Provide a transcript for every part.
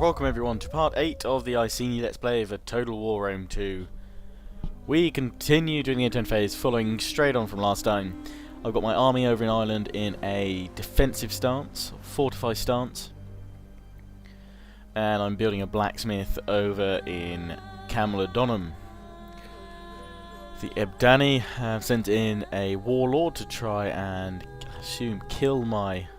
welcome everyone to part 8 of the Iceni Let's Play of a Total War Rome 2. We continue doing the end-to-end phase, following straight on from last time. I've got my army over in Ireland in a defensive stance, fortified stance. And I'm building a blacksmith over in Camulodunum. The Ebdani have sent in a warlord to try and, I assume, kill my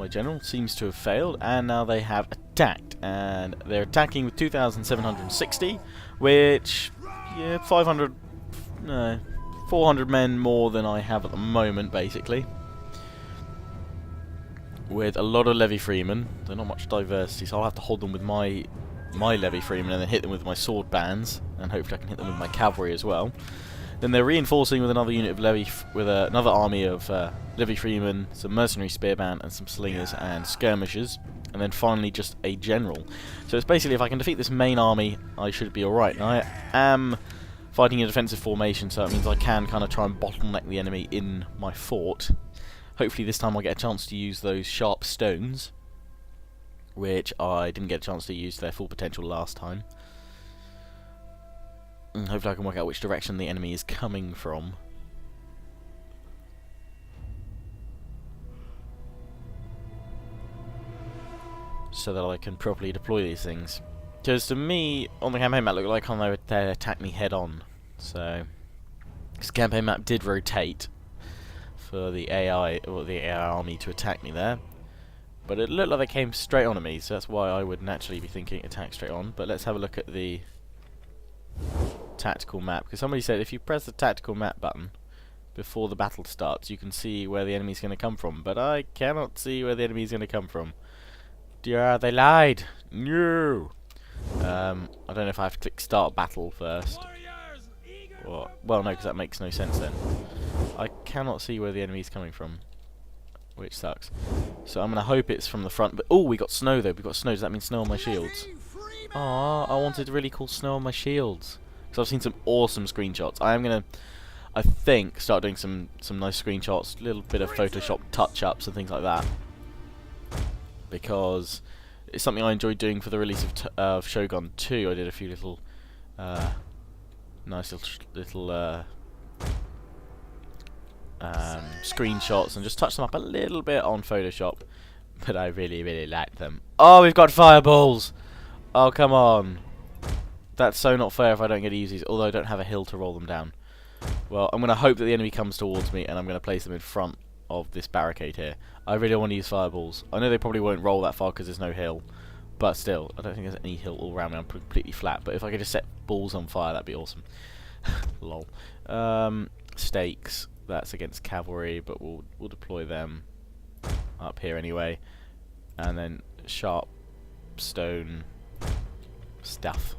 general. Seems to have failed, and now they have attacked, and they're attacking with 2,760, which, yeah, 400 men more than I have at the moment, basically. With a lot of levy freemen. They're not much diversity, so I'll have to hold them with my levy freemen and then hit them with my sword bands, and hopefully I can hit them with my cavalry as well. Then they're reinforcing with another unit of another army of levy freemen, some mercenary spearband, and some slingers and skirmishers, and then finally just a general. So it's basically, if I can defeat this main army, I should be alright. Now I am fighting a defensive formation, so that means I can kind of try and bottleneck the enemy in my fort. Hopefully this time I'll get a chance to use those sharp stones, which I didn't get a chance to use to their full potential last time. And hopefully I can work out which direction the enemy is coming from. So that I can properly deploy these things. Because to me, on the campaign map, it looked like they attacked me head on. So, this campaign map did rotate for the AI, or the AI army to attack me there. But it looked like they came straight on at me, so that's why I would naturally be thinking attack straight on. But let's have a look at the tactical map, because somebody said if you press the tactical map button before the battle starts, you can see where the enemy's going to come from. But I cannot see where the enemy's going to come from. Dear, they lied. No. I don't know if I have to click start battle first. Or, well, no, because that makes no sense then. I cannot see where the enemy's coming from, which sucks. So I'm going to hope it's from the front. But oh, we got snow though. We got snow. Does that mean snow on my shields? Ah, I wanted really cool snow on my shields. Because I've seen some awesome screenshots. I am going to, I think, start doing some nice screenshots, a little bit of Photoshop touch-ups and things like that. Because it's something I enjoyed doing for the release of Shogun 2. I did a few little, nice little screenshots and just touched them up a little bit on Photoshop. But I really, really liked them. Oh, we've got fireballs! Oh, come on. That's so not fair if I don't get to use these, although I don't have a hill to roll them down. Well, I'm going to hope that the enemy comes towards me, and I'm going to place them in front of this barricade here. I really want to use fireballs. I know they probably won't roll that far because there's no hill, but still, I don't think there's any hill all around me. I'm completely flat, but if I could just set balls on fire, that'd be awesome. Lol. Stakes. That's against cavalry, but we'll deploy them up here anyway. And then sharp stone stuff.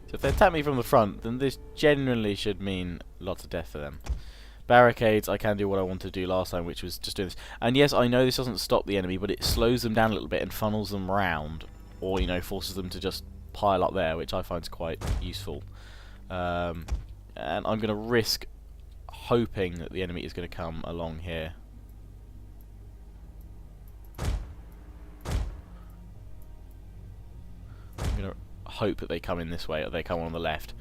So if they attack me from the front, then this generally should mean lots of death for them. Barricades, I can do what I wanted to do last time, which was just doing this. And yes, I know this doesn't stop the enemy, but it slows them down a little bit and funnels them round. Or, you know, forces them to just pile up there, which I find is quite useful. And I'm going to risk hoping that the enemy is going to come along here. I'm going to hope that they come in this way, or they come on the left.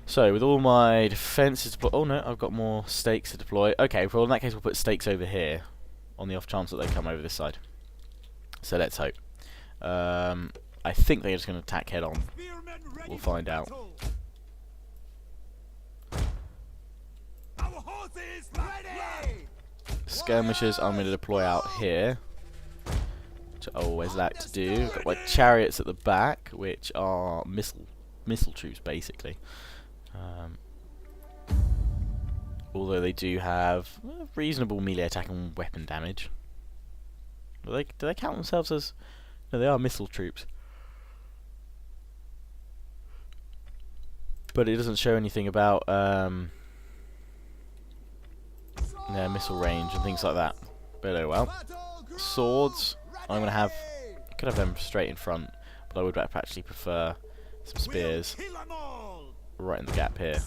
So, with all my defences deployed... Oh no, I've got more stakes to deploy. Okay, well in that case we'll put stakes over here, on the off chance that they come over this side. So let's hope. I think they're just going to attack head on. We'll find out. Skirmishers I'm going to deploy out here, which I always like to do. I've got my chariots at the back, which are missile troops basically. Although they do have reasonable melee attack and weapon damage. Do they count themselves as... No, they are missile troops. But it doesn't show anything about their missile range and things like that. But oh well. Swords, I'm gonna have... I could have them straight in front, but I would actually prefer some spears right in the gap here.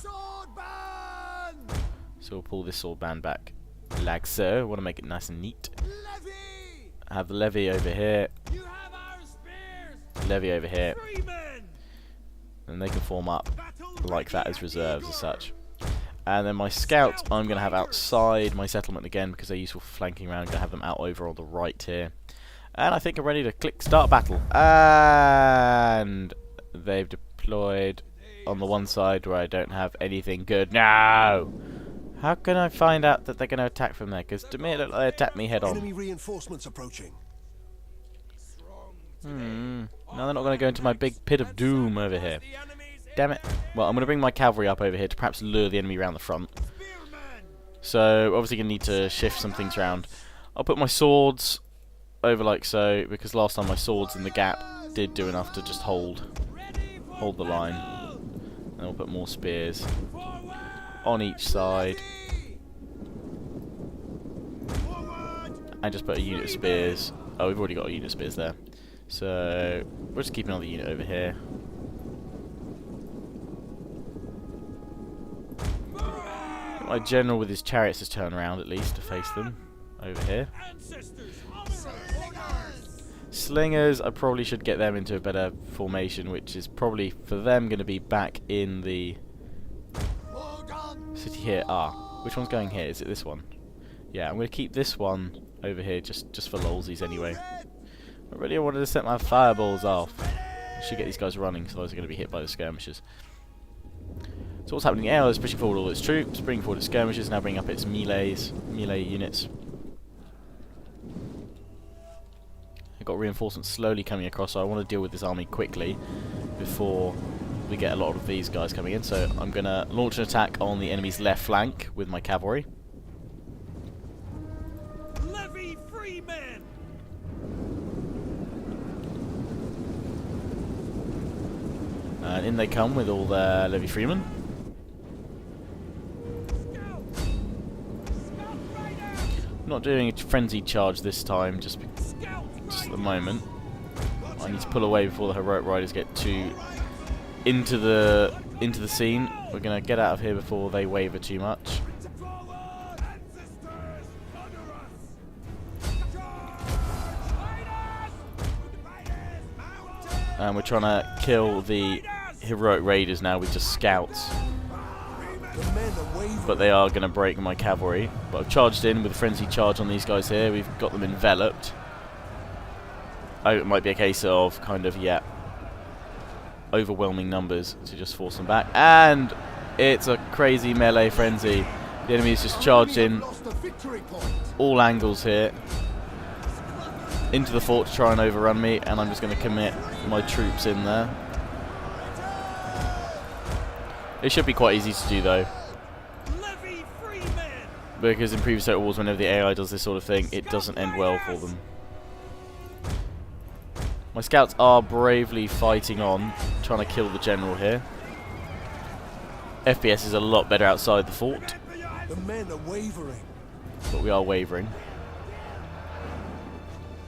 So we'll pull this sword band back like so. I want to make it nice and neat. I have the levy over here. Levy over here. And they can form up like that as reserves as such. And then my scouts I'm going to have outside my settlement again because they're useful for flanking around. I'm going to have them out over on the right here. And I think I'm ready to click start battle. And they've deployed on the one side where I don't have anything good. No! How can I find out that they're going to attack from there? Because to me it looked like they attacked me head on. Enemy reinforcements approaching. Now they're not going to go into my big pit of doom over here. Damn it. Well, I'm going to bring my cavalry up over here to perhaps lure the enemy around the front. So, obviously going to need to shift some things around. I'll put my swords over like so, because last time my swords in the gap did do enough to just hold the line. And we'll put more spears on each side. And just put a unit of spears. Oh, we've already got a unit of spears there. So, we'll just keep another unit over here. My general with his chariots has turned around at least to face them over here. Slingers, I probably should get them into a better formation, which is probably for them going to be back in the city here. Which one's going here? Is it this one? Yeah, I'm going to keep this one over here just for lolsies anyway. I really wanted to set my fireballs off. I should get these guys running, so otherwise they're going to be hit by the skirmishers. So what's happening here is pushing forward all its troops, bringing forward its skirmishers, now bringing up its melee units. I've got reinforcements slowly coming across, so I want to deal with this army quickly before we get a lot of these guys coming in. So I'm going to launch an attack on the enemy's left flank with my cavalry. Levy free men. And in they come with all their levy freemen. Not doing a frenzied charge this time, just at the moment. I need to pull away before the heroic riders get too into the scene. We're gonna get out of here before they waver too much. And we're trying to kill the heroic raiders now with just scouts. But they are going to break my cavalry. But I've charged in with a frenzied charge on these guys here. We've got them enveloped. Oh, it might be a case of kind of, yeah, overwhelming numbers to just force them back. And it's a crazy melee frenzy. The enemy's just charged in all angles here into the fort to try and overrun me, and I'm just going to commit my troops in there. It should be quite easy to do though, because in previous Total Wars, whenever the AI does this sort of thing, it doesn't end well for them. My scouts are bravely fighting on, trying to kill the general here. FPS is a lot better outside the fort. The men are wavering. But we are wavering.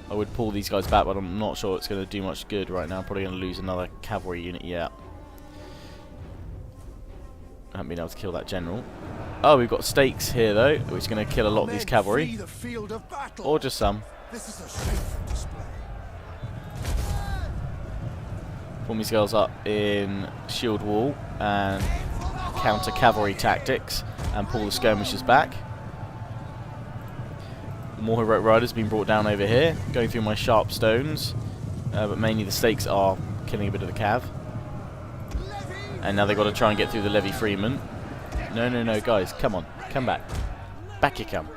I would pull these guys back, but I'm not sure it's going to do much good right now. I'm probably going to lose another cavalry unit yet. I haven't been able to kill that general. Oh, we've got stakes here though, which is going to kill a lot of these cavalry. Or just some. This is a shameful display. Form these girls up in shield wall and counter cavalry tactics and pull the skirmishers back. More heroic riders being brought down over here, going through my sharp stones, but mainly the stakes are killing a bit of the cav. And now they've got to try and get through the levy freemen. No, guys, come on, come back. Back you come.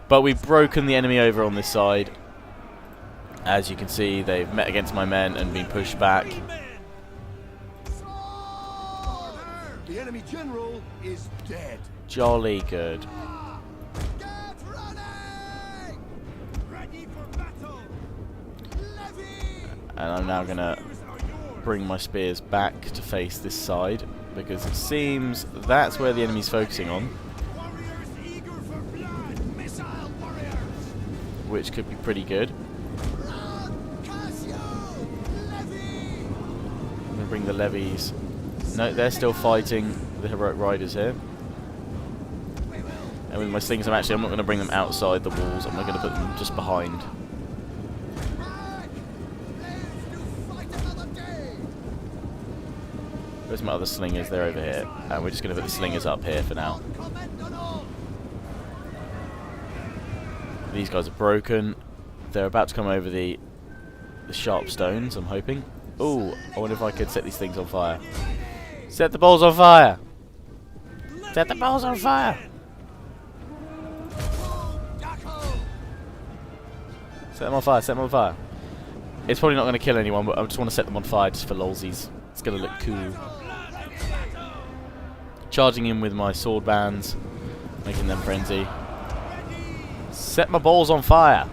But we've broken the enemy over on this side. As you can see, they've met against my men and been pushed back. The enemy general is dead. Jolly good. And I'm now going to bring my spears back to face this side, because it seems that's where the enemy's focusing on, which could be pretty good. I'm going to bring the levies. No, they're still fighting the heroic riders here. with my slings, I'm not going to bring them outside the walls. I'm going to put them just behind. Where's my other slingers? They're over here. And we're just going to put the slingers up here for now. These guys are broken. They're about to come over the sharp stones, I'm hoping. Ooh, I wonder if I could set these things on fire. Set the balls on fire! Set the balls on fire! Set them on fire, set them on fire. It's probably not going to kill anyone, but I just want to set them on fire just for lolsies. It's going to look cool. Charging in with my sword bands, making them frenzy. Set my balls on fire!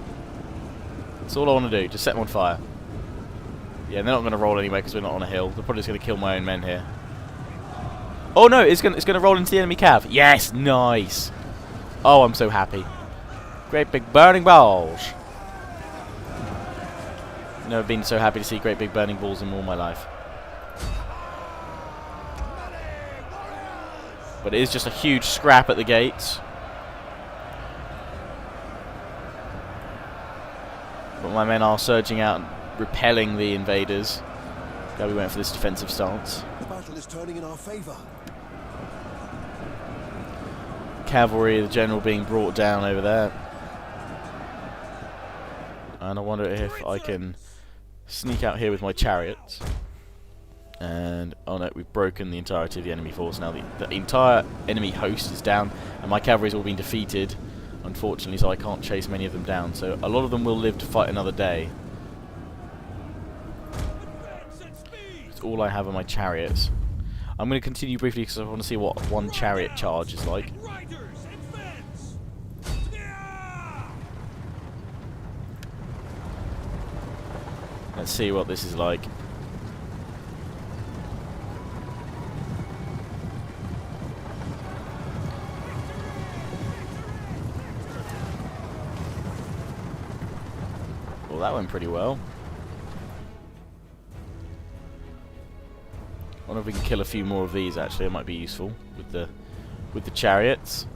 That's all I want to do, just set them on fire. Yeah, they're not going to roll anyway because we're not on a hill. They're probably just going to kill my own men here. Oh no, it's going to roll into the enemy cav. Yes, nice. Oh, I'm so happy. Great big burning balls. Never been so happy to see great big burning balls in all my life. But it is just a huge scrap at the gates. But my men are surging out and repelling the invaders. Glad we went for this defensive stance. The battle is turning in our favor. Cavalry, the general being brought down over there. And I wonder if I can sneak out here with my chariots. And, oh no, we've broken the entirety of the enemy force. Now the entire enemy host is down, and my cavalry's all been defeated, unfortunately, so I can't chase many of them down. So a lot of them will live to fight another day. That's all I have are my chariots. I'm going to continue briefly because I want to see what one chariot charge is like. Let's see what this is like. Well, that went pretty well. I wonder if we can kill a few more of these. Actually, it might be useful with the chariots.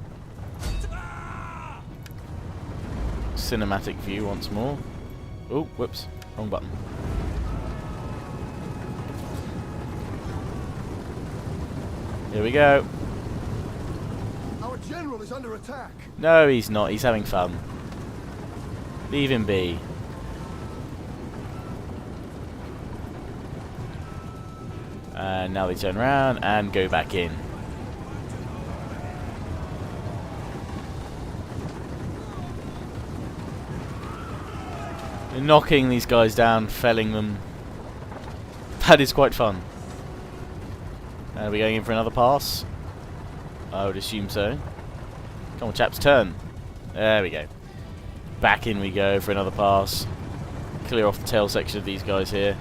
Cinematic view once more. Oh, whoops, wrong button. Here we go. Our general is under attack. No, he's not. He's having fun. Leave him be. And now they turn around and go back in. They're knocking these guys down, felling them. That is quite fun. Are we going in for another pass? I would assume so. Come on, chaps, turn. There we go. Back in we go for another pass. Clear off the tail section of these guys here.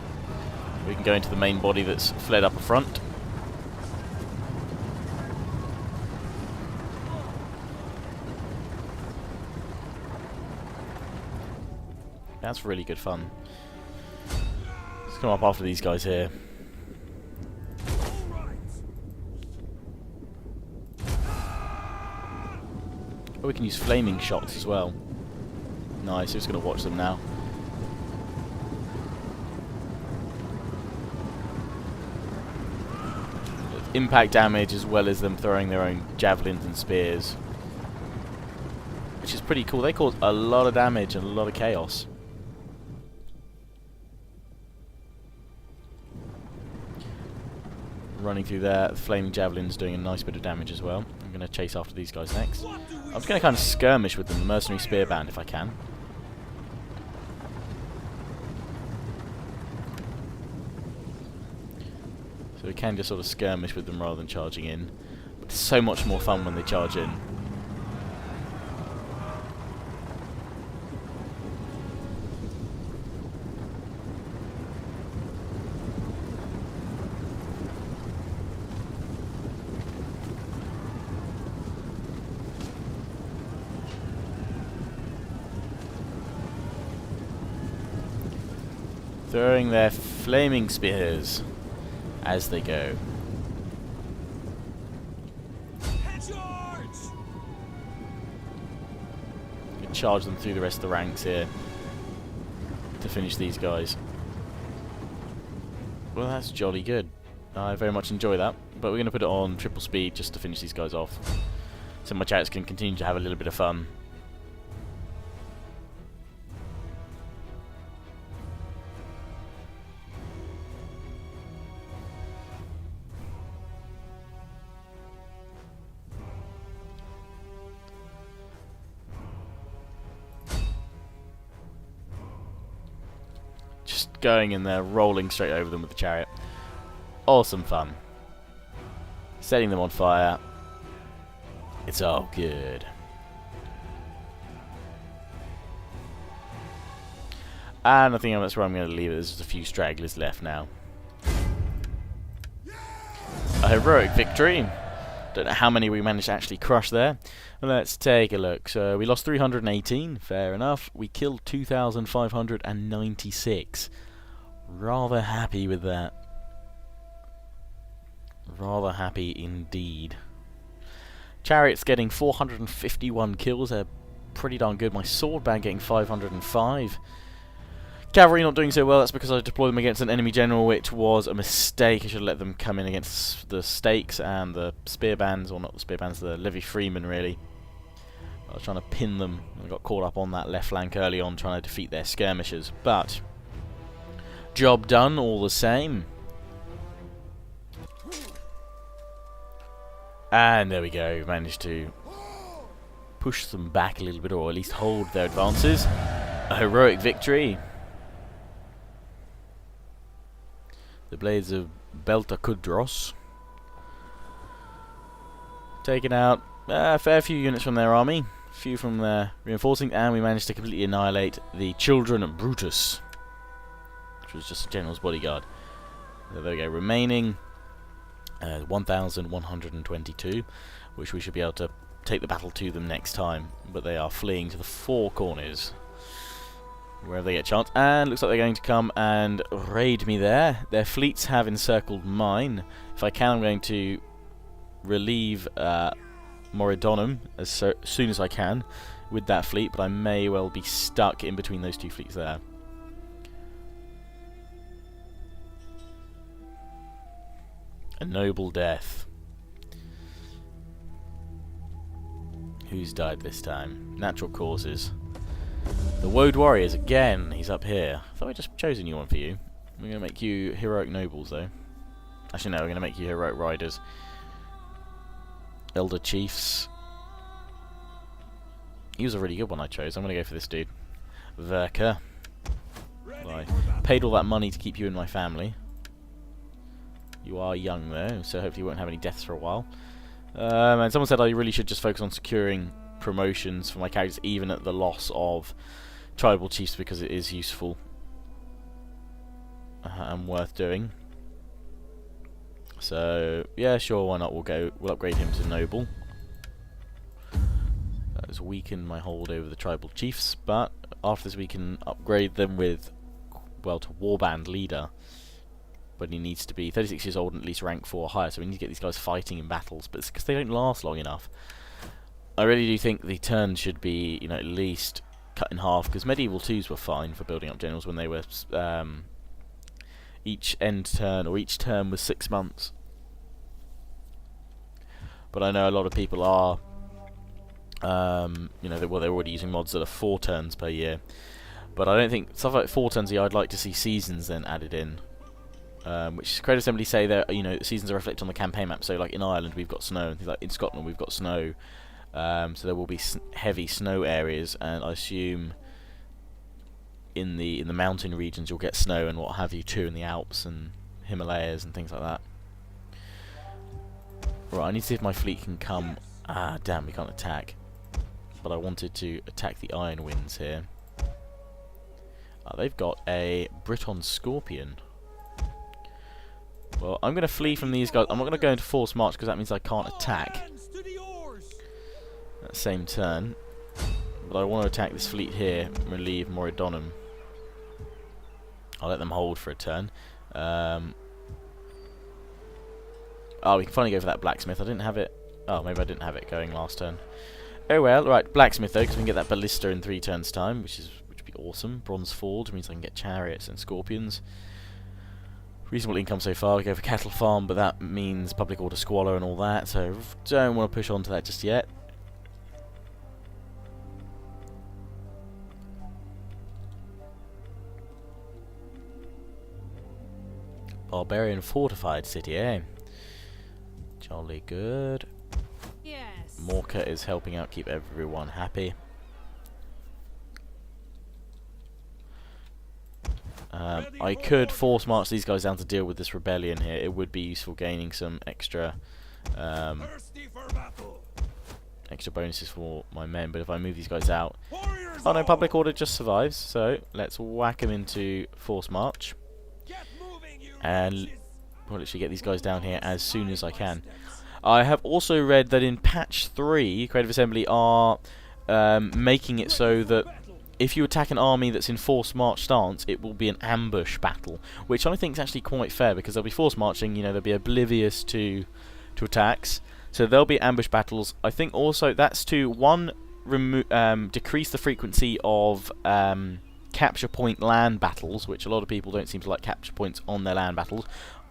We can go into the main body that's fled up front. That's really good fun. Let's come up after these guys here. Oh, we can use flaming shots as well. Nice, just going to watch them now. Impact damage as well as them throwing their own javelins and spears, which is pretty cool. They cause a lot of damage and a lot of chaos. Running through there, the flaming javelins doing a nice bit of damage as well. I'm going to chase after these guys next. I'm just going to kind of skirmish with them, the mercenary spear band, if I can. So we can just sort of skirmish with them rather than charging in. But it's so much more fun when they charge in. Throwing their flaming spears as they go. charge them through the rest of the ranks here to finish these guys. Well, that's jolly good. I very much enjoy that, but we're going to put it on triple speed just to finish these guys off, so my chariots can continue to have a little bit of fun. Just going in there, rolling straight over them with the chariot. Awesome fun. Setting them on fire. It's all good. And I think that's where I'm going to leave it. There's just a few stragglers left now. A heroic victory. Don't know how many we managed to actually crush there. Let's take a look. So we lost 318, fair enough. We killed 2,596. Rather happy with that. Rather happy indeed. Chariots getting 451 kills. They're pretty darn good. My sword band getting 505. Cavalry not doing so well. That's because I deployed them against an enemy general, which was a mistake. I should have let them come in against the stakes and the spear bands, or not the spear bands, the levy freemen really. I was trying to pin them. I got caught up on that left flank early on trying to defeat their skirmishers, but job done all the same. And there we go, we managed to push them back a little bit, or at least hold their advances. A heroic victory. The blades of Beltakudros taken out a fair few units from their army, a few from their reinforcing, and we managed to completely annihilate the children of Brutus, which was just a general's bodyguard. There we go, remaining 1,122, which we should be able to take the battle to them next time, but they are fleeing to the four corners wherever they get a chance, and looks like they're going to come and raid me there. Their fleets have encircled mine. If I can, I'm going to relieve Moridonum as soon as I can with that fleet, but I may well be stuck in between those two fleets there. A noble death. Who's died this time? Natural causes. The Woad Warriors again. He's up here. I thought I just chose a new one for you. We're going to make you heroic nobles, though. Actually, no, we're going to make you heroic riders. Elder chiefs. He was a really good one I chose. I'm going to go for this dude. Verka. I paid all that money to keep you in my family. You are young, though, so hopefully you won't have any deaths for a while. And someone said I really should just focus on securing promotions for my characters, even at the loss of tribal chiefs, because it is useful and worth doing. So yeah, sure, why not? We'll upgrade him to noble. That has weakened my hold over the tribal chiefs, but after this we can upgrade them with, well, to warband leader. But he needs to be 36 years old and at least rank 4 or higher, so we need to get these guys fighting in battles, but it's because they don't last long enough. I really do think the turn should be, you know, at least cut in half, because medieval 2s were fine for building up generals when they were each end turn, or each term was 6 months. But I know a lot of people are, you know, they're already using mods that are 4 turns per year. But I don't think stuff like 4 turns a year. I'd like to see seasons then added in. Which Credit Assembly say that, you know, seasons are reflected on the campaign map. So like in Ireland we've got snow, and things like in Scotland we've got snow. So there will be heavy snow areas, and I assume in the mountain regions you'll get snow and what have you too, in the Alps and Himalayas and things like that. Right, I need to see if my fleet can come. Ah, damn, we can't attack. But I wanted to attack the Iron Winds here. They've got a Briton Scorpion. Well, I'm going to flee from these guys. I'm not going to go into forced march because that means I can't attack that same turn. But I want to attack this fleet here and relieve Moridonum. I'll let them hold for a turn. Oh, we can finally go for that blacksmith. I didn't have it. Oh, maybe I didn't have it going last turn. Oh well, right, blacksmith though, because we can get that ballista in 3 turns time, which would be awesome. Bronze forge means I can get chariots and scorpions. Reasonable income so far. I go for cattle farm, but that means public order squalor and all that, so don't want to push on to that just yet. Barbarian fortified city, eh? Jolly good. Yes. Morka is helping out keep everyone happy. I could force march these guys down to deal with this rebellion here. It would be useful gaining some extra extra bonuses for my men, but if I move these guys out... Oh no, public order just survives, so let's whack them into force march. And we'll literally get these guys down here as soon as I can. I have also read that in patch 3, Creative Assembly are making it so that if you attack an army that's in force march stance, it will be an ambush battle, which I think is actually quite fair, because they'll be force marching, you know, they'll be oblivious to attacks, so there'll be ambush battles. I think also that's to, one, decrease the frequency of capture point land battles, which a lot of people don't seem to like capture points on their land battles.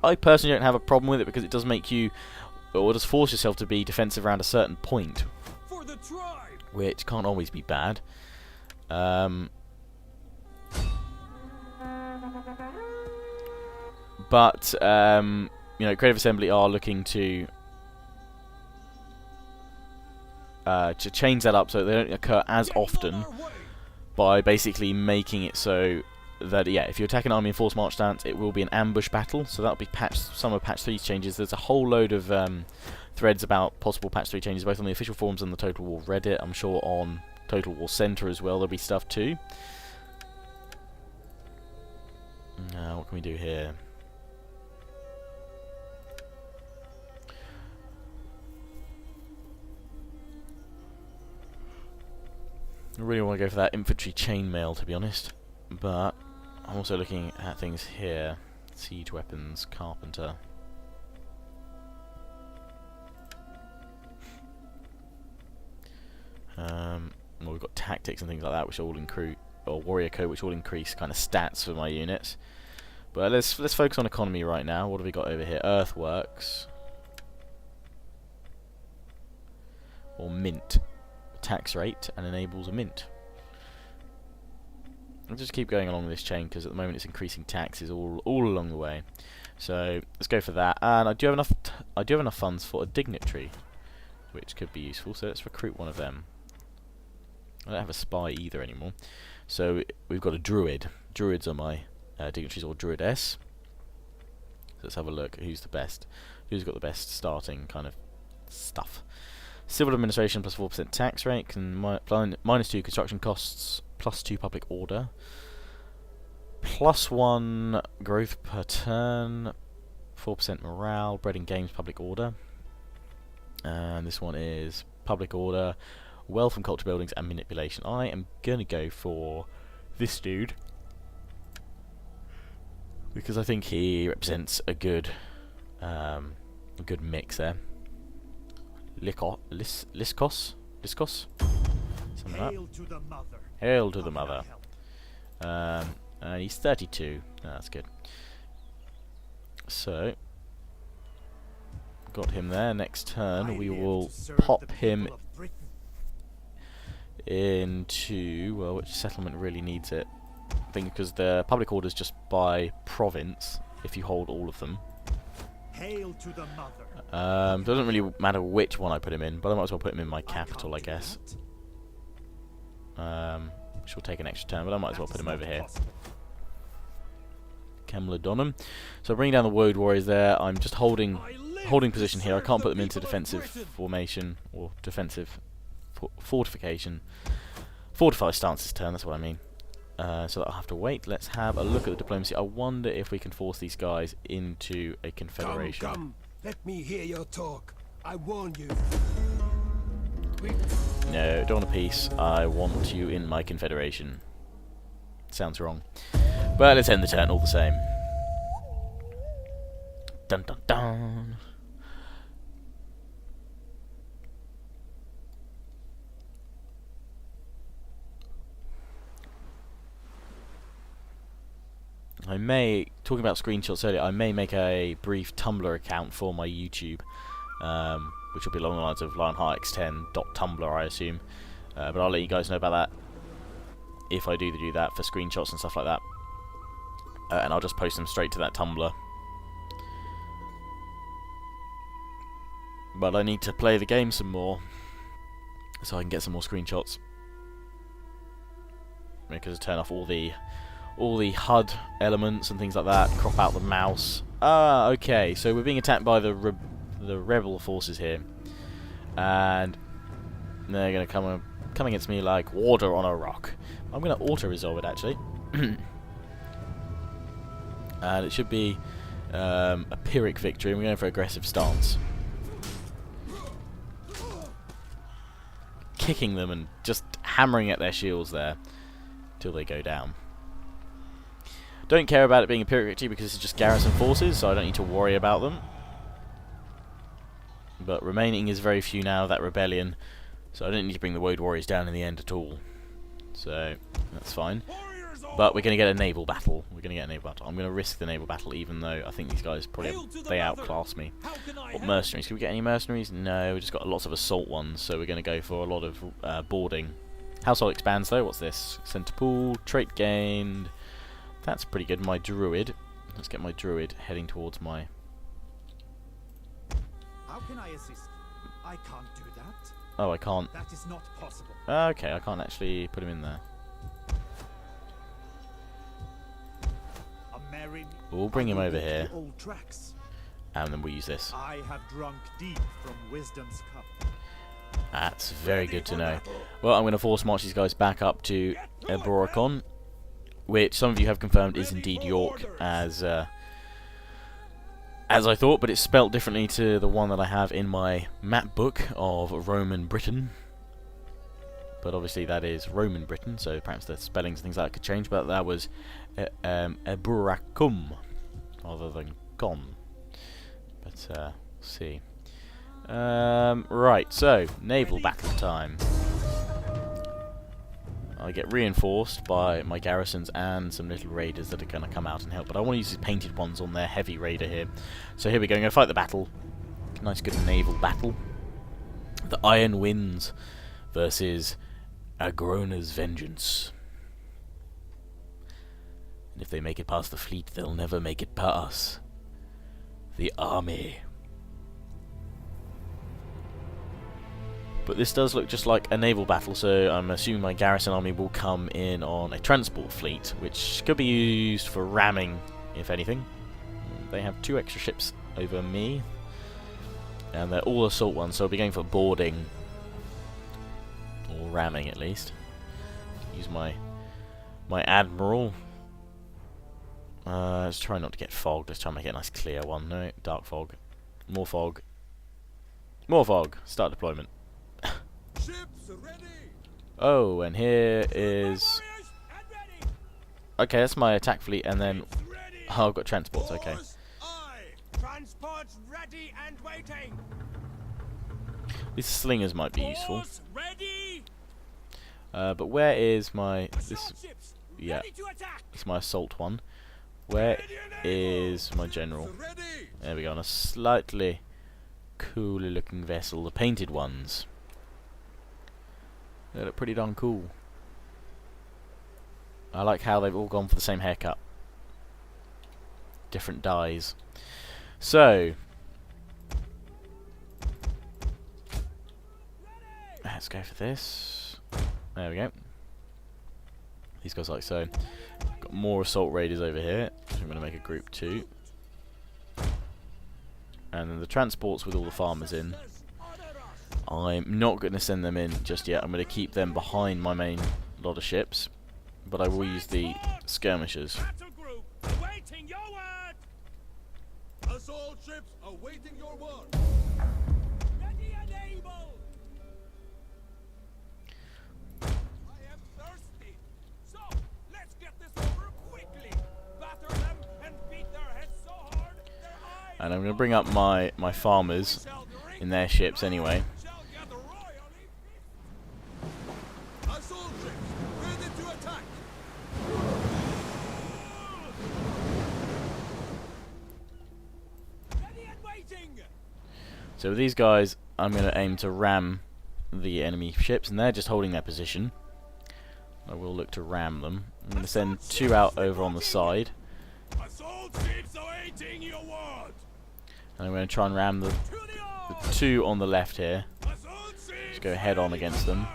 I personally don't have a problem with it, because it does make you, or does force yourself to be defensive around a certain point, For the tribe. which can't always be bad. But you know, Creative Assembly are looking to change that up so they don't occur as often, by basically making it so that, yeah, if you attack an army in force march stance, it will be an ambush battle. So that'll be some of patch 3's changes. There's a whole load of threads about possible patch 3 changes, both on the official forums and the Total War Reddit. I'm sure on Total War Center as well there'll be stuff too. Now, what can we do here? I really want to go for that infantry chainmail, to be honest, but I'm also looking at things here. Siege weapons, carpenter. Well, we've got tactics and things like that, which all increase, or warrior code, which all increase kind of stats for my units. But let's focus on economy right now. What have we got over here? Earthworks, or mint. Tax rate and enables a mint. I'll just keep going along this chain, because at the moment it's increasing taxes all along the way. So let's go for that. And I do have enough funds for a dignitary, which could be useful. So let's recruit one of them. I don't have a spy either anymore. So we've got a druid. Druids are my dignitaries, or druidess. So let's have a look. Who's the best? Who's got the best starting kind of stuff? Civil administration plus 4% tax rate, can minus 2 construction costs, plus 2 public order, plus 1 growth per turn, 4% morale, bread and games public order, and this one is public order, wealth and culture buildings, and manipulation. I am gonna go for this dude, because I think he represents a good mix there. Liskos? Something like Hail to the mother. that. Hail to the mother. And he's 32. Oh, that's good. So, got him there. Next turn, we will pop him into, well, which settlement really needs it? I think because the public order is just by province, if you hold all of them. Hail to the mother. Doesn't really matter which one I put him in, but I might as well put him in my capital, I guess. Which will take an extra turn, but I might as well put him over here. Kemladonum. So bringing down the Woad Warriors there. I'm just holding position here. I can't put them into defensive formation, or defensive fortification. Fortify stance this turn, that's what I mean. So I'll have to wait. Let's have a look at the diplomacy. I wonder if we can force these guys into a confederation. Come, let me hear your talk. I warn you. No, don't want a peace. I want you in my confederation. Sounds wrong. But let's end the turn all the same. Dun dun dun. I may, talking about screenshots earlier, I may make a brief Tumblr account for my YouTube, which will be along the lines of lionheartx10.tumblr, I assume. But I'll let you guys know about that if I do that for screenshots and stuff like that. And I'll just post them straight to that Tumblr. But I need to play the game some more so I can get some more screenshots. Because I turn off all the HUD elements and things like that, crop out the mouse. Ah, okay, so we're being attacked by the rebel forces here. And they're going to come against me like water on a rock. I'm going to auto-resolve it, actually. And it should be a Pyrrhic victory, and we're going for aggressive stance. Kicking them and just hammering at their shields there till they go down. Don't care about it being a Pyrrhic victory because it's just garrison forces, so I don't need to worry about them. But remaining is very few now of that rebellion, so I don't need to bring the Woad Warriors down in the end at all. So that's fine. But we're going to get a naval battle. I'm going to risk the naval battle, even though I think these guys probably they outclass me. What mercenaries? Can we get any mercenaries? No, we just got lots of assault ones, so we're going to go for a lot of boarding. Household expands though. What's this? Center pool, trait gained. That's pretty good. My druid. Let's get my druid heading towards my. How can I assist? I can't do that. Oh, I can't. That is not possible. Okay, I can't actually put him in there. We'll bring him over here, and then we'll use this. I have drunk deep from wisdom's cup. That's very good to know. Well, I'm going to force march these guys back up to Eboracon, which some of you have confirmed is indeed York, as I thought, but it's spelt differently to the one that I have in my map book of Roman Britain. But obviously that is Roman Britain, so perhaps the spellings and things like that could change, but that was Eboracum rather than Con. But we'll see. Right, so naval battle time. I get reinforced by my garrisons and some little raiders that are going to come out and help, but I want to use these painted ones on their heavy raider here. So here we go, I'm going to fight the battle. Nice good naval battle. The Iron Winds versus Agrona's Vengeance. And if they make it past the fleet, they'll never make it past the army. But this does look just like a naval battle, so I'm assuming my garrison army will come in on a transport fleet, which could be used for ramming, if anything. They have 2 extra ships over me, and they're all assault ones, so I'll be going for boarding. Or ramming, at least. Use my admiral. Let's try not to get fogged. Let's try and make it a nice clear one. No, dark fog. More fog. More fog. Start deployment. Oh, and here is. Okay, that's my attack fleet, and then oh, I've got transports. Okay. Transports ready and waiting. These slingers might be useful. But where is my this? Yeah, it's my assault one. Where is my general? There we go, on a slightly cooler looking vessel, the painted ones. They look pretty darn cool. I like how they've all gone for the same haircut. Different dyes. So let's go for this. There we go. These guys like so. Got more assault raiders over here. So I'm going to make a group 2. And then the transports with all the farmers in. I'm not going to send them in just yet. I'm going to keep them behind my main lot of ships. But I will use the skirmishers. Assault ships awaiting your word. Ready and able. I am thirsty. So let's get this over quickly. Batter them and beat their heads so hard their eyes. And I'm going to bring up my farmers in their ships anyway. Assault ships ready to attack. So with these guys, I'm going to aim to ram the enemy ships, and they're just holding their position. I will look to ram them. I'm going to send 2 out over on the side. And I'm going to try and ram the 2 on the left here. Just go head on against them.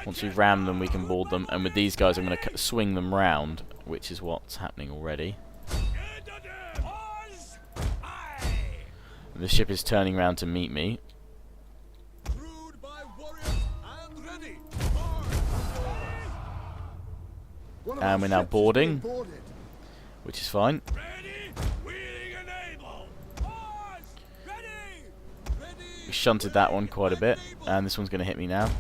Once we ram them, we can board them. And with these guys, I'm going to swing them round, which is what's happening already. And the ship is turning around to meet me. And we're now boarding, which is fine. We shunted that one quite a bit, and this one's going to hit me now.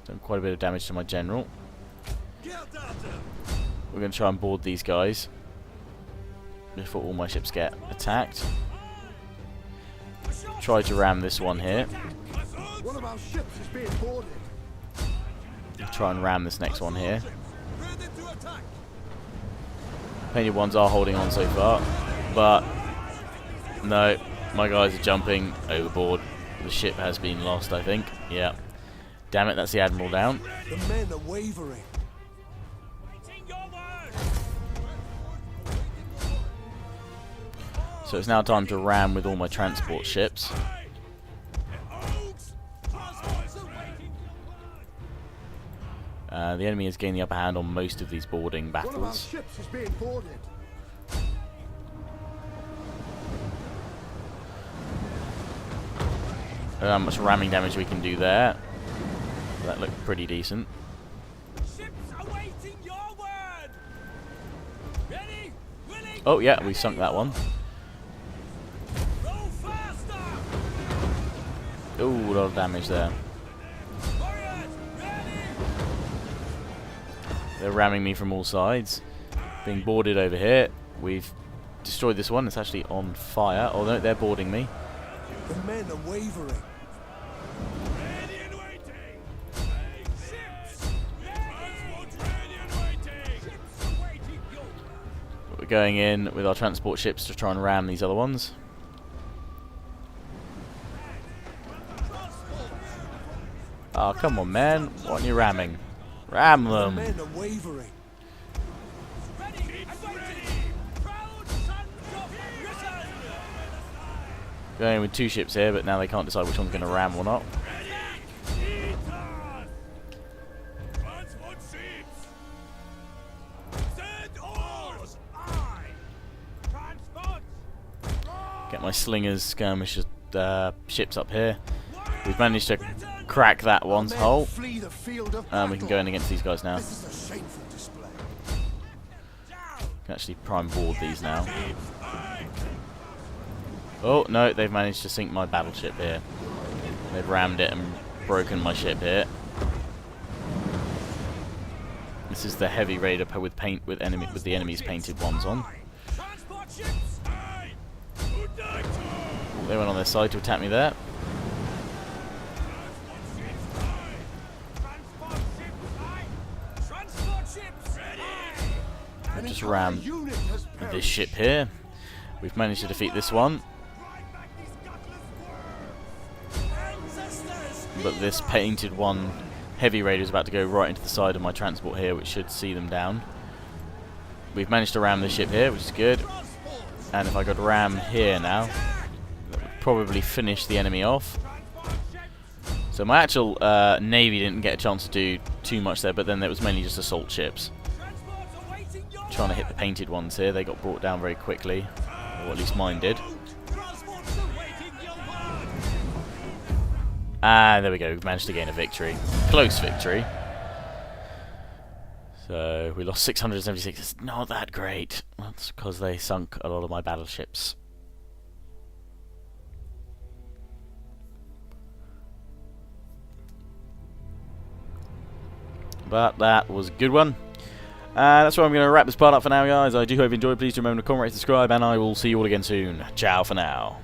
Done quite a bit of damage to my general. We're going to try and board these guys before all my ships get attacked. Try to ram this one here. One of our ships is being boarded. Try and ram this next one here. Painted ones are holding on so far, but no, my guys are jumping overboard. The ship has been lost, I think. Yeah. Damn it, that's the Admiral down. The men are wavering. So it's now time to ram with all my transport ships. The enemy has gained the upper hand on most of these boarding battles. One of our ships is being boarded. I don't know how much ramming damage we can do there. That looked pretty decent. Oh yeah, we sunk that one. Ooh, a lot of damage there. They're ramming me from all sides. Being boarded over here. We've destroyed this one. It's actually on fire. Oh no, they're boarding me. The men are wavering. We're going in with our transport ships to try and ram these other ones. Oh, come on, man. What are you ramming? Ram them. The men are wavering. Going with 2 ships here, but now they can't decide which one's going to ram or not. Get my slingers, skirmish ships up here. We've managed to crack that one's hull. And we can go in against these guys now. This is a shameful display. Can actually prime board these now. Oh no, they've managed to sink my battleship here. They've rammed it and broken my ship here. This is the heavy raider with the enemy's painted ones on. They went on their side to attack me there. I've just rammed this ship here. We've managed to defeat this one. But this painted one heavy raider is about to go right into the side of my transport here, which should see them down. We've managed to ram this ship here, which is good. And if I could ram here now, that would probably finish the enemy off. So my actual navy didn't get a chance to do too much there, but then it was mainly just assault ships. Trying to hit the painted ones here, they got brought down very quickly, or at least mine did. And there we go, we've managed to gain a victory. Close victory. So we lost 676, it's not that great. That's because they sunk a lot of my battleships. But that was a good one. That's where I'm going to wrap this part up for now, guys. I do hope you enjoyed. Please remember to comment, rate, subscribe, and I will see you all again soon. Ciao for now.